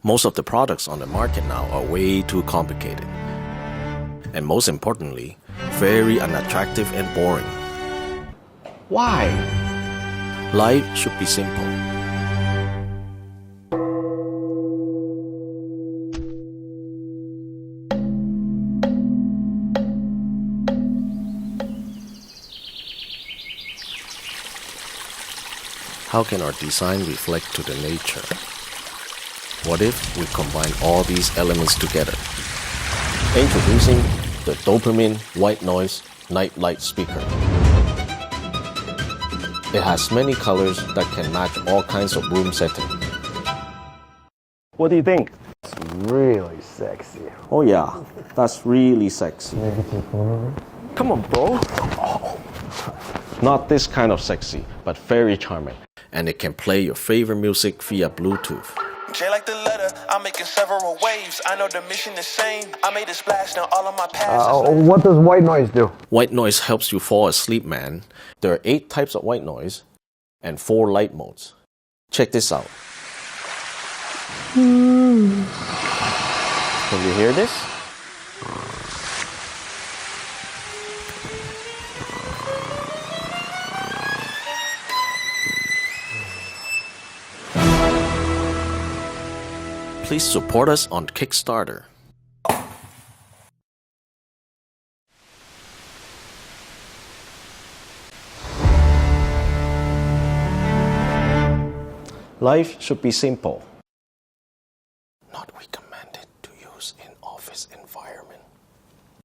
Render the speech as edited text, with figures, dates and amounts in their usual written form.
Most of the products on the market now are way too complicated. And most importantly, very unattractive and boring. Why? Life should be simple. How can our design reflect to the nature? What if we combine all these elements together? Introducing the Dopamine White Noise Nightlight Speaker. It has many colors that can match all kinds of room settings. What do you think? It's really sexy. Oh yeah, that's really sexy. Come on, bro. Not this kind of sexy, but very charming. And it can play your favorite music via Bluetooth. J like the letter, I'm making several waves. I know the mission is same. I made a splash, now all of my past. What does white noise do? White noise helps you fall asleep, man. There are 8 types of white noise and 4 light modes. Check this out. Can you hear this? Please support us on Kickstarter. Life should be simple.